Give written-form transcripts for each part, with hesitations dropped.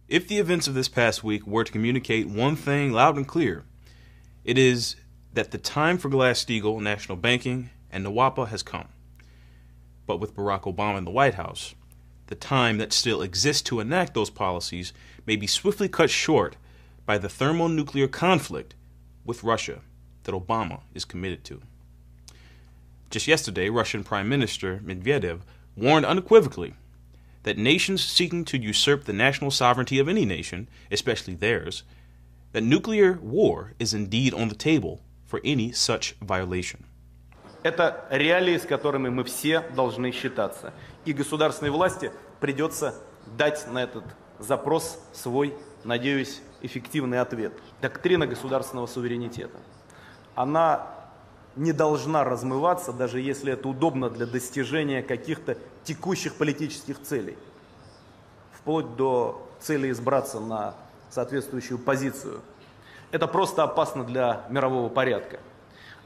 If the events of this past week were to communicate one thing loud and clear, it is that the time for Glass-Steagall national banking and NWAPA has come. But with Barack Obama in the White House, the time that still exists to enact those policies may be swiftly cut short by the thermonuclear conflict with Russia that Obama is committed to. Just yesterday, Russian Prime Minister Medvedev warned unequivocally that nations seeking to usurp the national sovereignty of any nation, especially theirs, that nuclear war is indeed on the table for any such violation. Это реалии, с которыми мы все должны считаться. И государственной власти придется дать на этот запрос свой, надеюсь, эффективный ответ. Доктрина государственного суверенитета. Она не должна размываться, даже если это удобно для достижения каких-то текущих политических целей. Вплоть до цели избраться на соответствующую позицию. Это просто опасно для мирового порядка.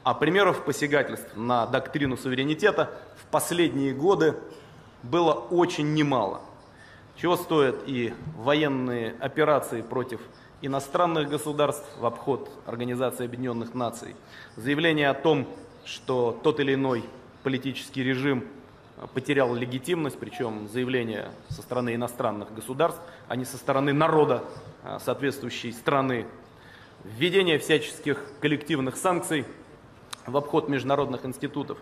А примеров посягательств на доктрину суверенитета в последние годы было очень немало. Чего стоят и военные операции против иностранных государств в обход Организации Объединенных Наций, заявление о том, что тот или иной политический режим потерял легитимность, причем заявление со стороны иностранных государств, а не со стороны народа соответствующей страны, введение всяческих коллективных санкций в обход международных институтов.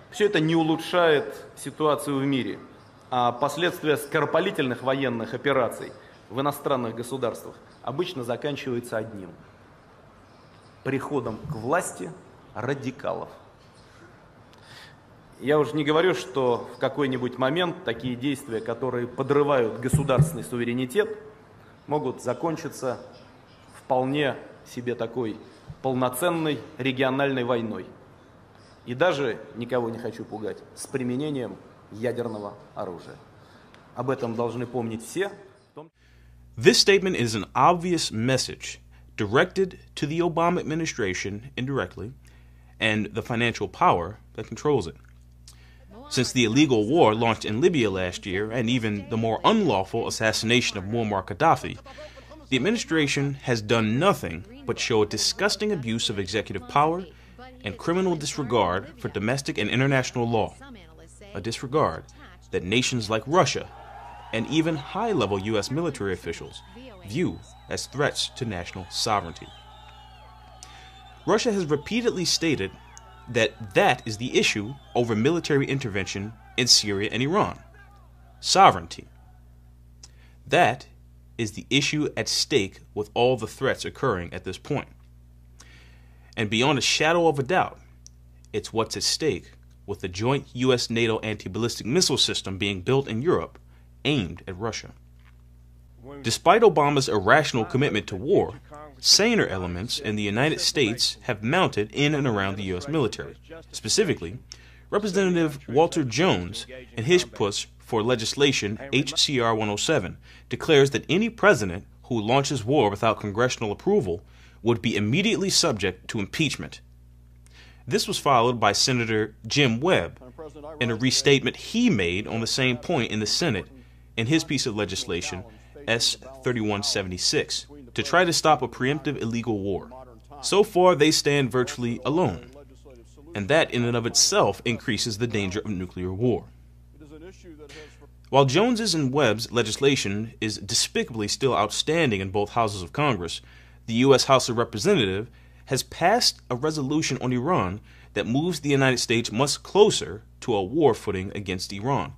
Все это не улучшает ситуацию в мире, а последствия скоропалительных военных операций в иностранных государствах обычно заканчивается одним – приходом к власти радикалов. Я уже не говорю, что в какой-нибудь момент такие действия, которые подрывают государственный суверенитет, могут закончиться вполне себе такой полноценной региональной войной. И даже, никого не хочу пугать, с применением ядерного оружия. Об этом должны помнить все. This statement is an obvious message directed to the Obama administration indirectly and the financial power that controls it. Since the illegal war launched in Libya last year and even the more unlawful assassination of Muammar Gaddafi, the administration has done nothing but show a disgusting abuse of executive power and criminal disregard for domestic and international law, a disregard that nations like Russia and even high-level U.S. military officials view as threats to national sovereignty. Russia has repeatedly stated that that is the issue over military intervention in Syria and Iran: sovereignty. That is the issue at stake with all the threats occurring at this point. And beyond a shadow of a doubt, it's what's at stake with the joint U.S.-NATO anti-ballistic missile system being built in Europe aimed at Russia. Despite Obama's irrational commitment to war, saner elements in the United States have mounted in and around the U.S. military. Specifically, Representative Walter Jones, in his push for legislation H.C.R. 107, declares that any president who launches war without congressional approval would be immediately subject to impeachment. This was followed by Senator Jim Webb in a restatement he made on the same point in the Senate in his piece of legislation S. 3176 to try to stop a preemptive illegal war. So far, they stand virtually alone, and that in and of itself increases the danger of nuclear war. While Jones's and Webb's legislation is despicably still outstanding in both houses of Congress, the U.S. House of Representatives has passed a resolution on Iran that moves the United States much closer to a war footing against Iran.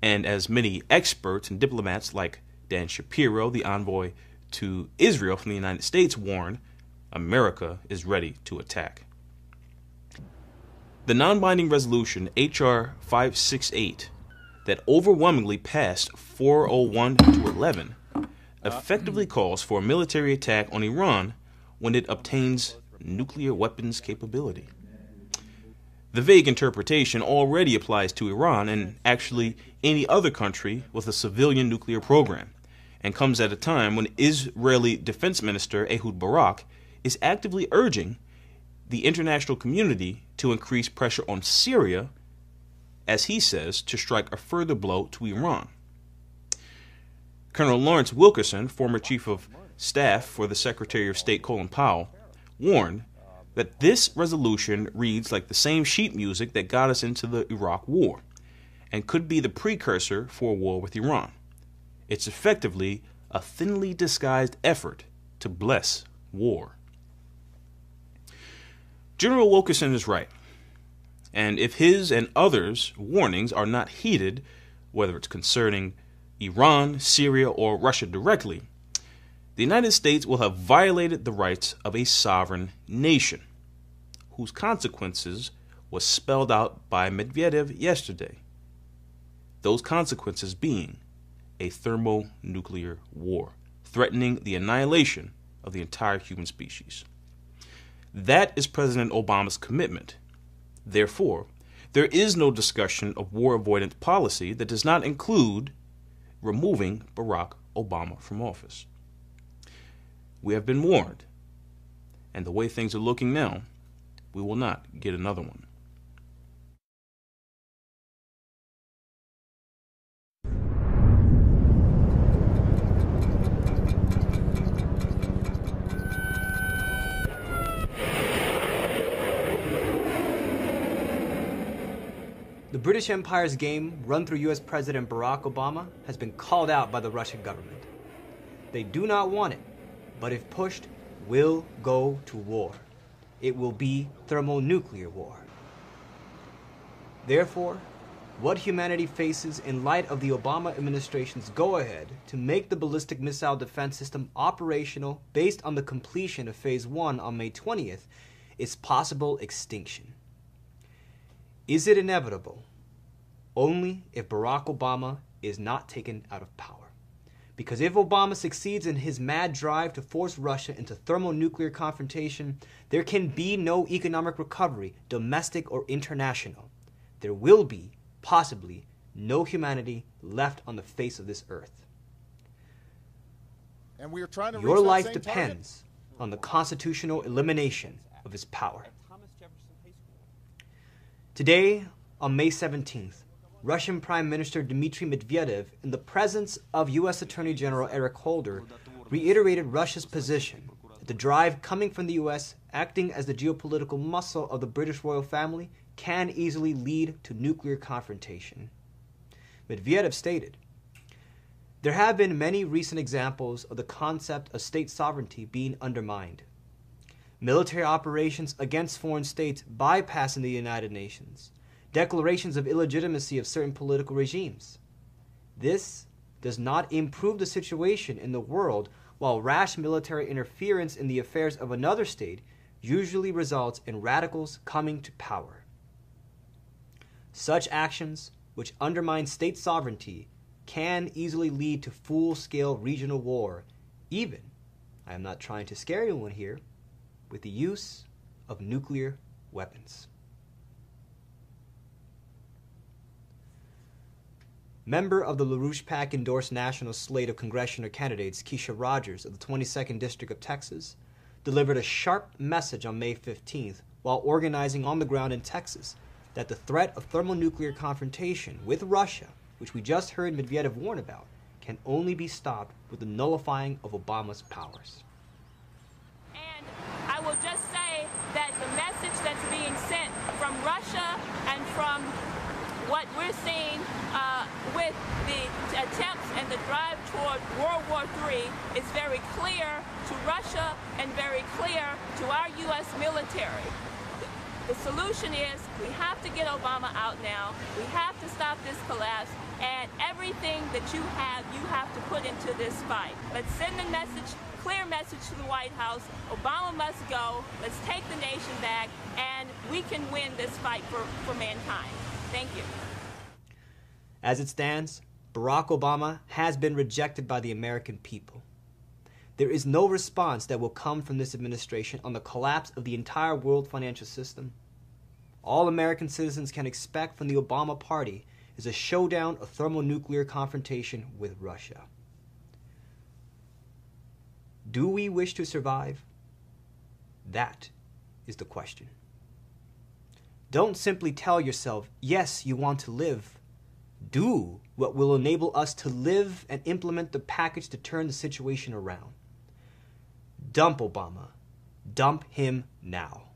And as many experts and diplomats like Dan Shapiro, the envoy to Israel from the United States, warn, America is ready to attack. The non-binding resolution H.R. 568 that overwhelmingly passed 401 to 11 effectively calls for a military attack on Iran when it obtains nuclear weapons capability. The vague interpretation already applies to Iran and actually any other country with a civilian nuclear program, and comes at a time when Israeli Defense Minister Ehud Barak is actively urging the international community to increase pressure on Syria, as he says, to strike a further blow to Iran. Colonel Lawrence Wilkerson, former chief of staff for the Secretary of State Colin Powell, warned that this resolution reads like the same sheet music that got us into the Iraq War and could be the precursor for a war with Iran. It's effectively a thinly disguised effort to bless war. General Wilkerson is right, and if his and others' warnings are not heeded, whether it's concerning Iran, Syria, or Russia directly, the United States will have violated the rights of a sovereign nation, whose consequences was spelled out by Medvedev yesterday. Those consequences being a thermonuclear war, threatening the annihilation of the entire human species. That is President Obama's commitment. Therefore, there is no discussion of war avoidance policy that does not include removing Barack Obama from office. We have been warned, and the way things are looking now, we will not get another one. The British Empire's game, run through U.S. President Barack Obama, has been called out by the Russian government. They do not want it, but if pushed, will go to war. It will be thermonuclear war. Therefore, what humanity faces in light of the Obama administration's go-ahead to make the ballistic missile defense system operational based on the completion of Phase 1 on May 20th is possible extinction. Is it inevitable? Only if Barack Obama is not taken out of power. Because if Obama succeeds in his mad drive to force Russia into thermonuclear confrontation, there can be no economic recovery, domestic or international. There will be, possibly, no humanity left on the face of this earth. And we are trying to Your reach that life same depends on the constitutional elimination of his power. Today, on May 17th, Russian Prime Minister Dmitry Medvedev, in the presence of U.S. Attorney General Eric Holder, reiterated Russia's position that the drive coming from the U.S., acting as the geopolitical muscle of the British royal family, can easily lead to nuclear confrontation. Medvedev stated, "There have been many recent examples of the concept of state sovereignty being undermined. Military operations against foreign states bypassing the United Nations, declarations of illegitimacy of certain political regimes. This does not improve the situation in the world, while rash military interference in the affairs of another state usually results in radicals coming to power. Such actions, which undermine state sovereignty, can easily lead to full-scale regional war, even, I am not trying to scare anyone here, with the use of nuclear weapons." Member of the LaRouche PAC endorsed national slate of congressional candidates, Keisha Rogers of the 22nd District of Texas, delivered a sharp message on May 15th while organizing on the ground in Texas that the threat of thermonuclear confrontation with Russia, which we just heard Medvedev warn about, can only be stopped with the nullifying of Obama's powers. I will just say that the message that's being sent from Russia and from what we're seeing with the attempts and the drive toward World War III is very clear to Russia and very clear to our U.S. military. The solution is we have to get Obama out now. We have to stop this collapse, and everything that you have to put into this fight. Let's send a message, clear message to the White House. Obama must go. Let's take the nation back, and we can win this fight for mankind. Thank you. As it stands, Barack Obama has been rejected by the American people. There is no response that will come from this administration on the collapse of the entire world financial system. All American citizens can expect from the Obama party is a showdown of thermonuclear confrontation with Russia. Do we wish to survive? That is the question. Don't simply tell yourself, yes, you want to live. Do what will enable us to live and implement the package to turn the situation around. Dump Obama. Dump him now.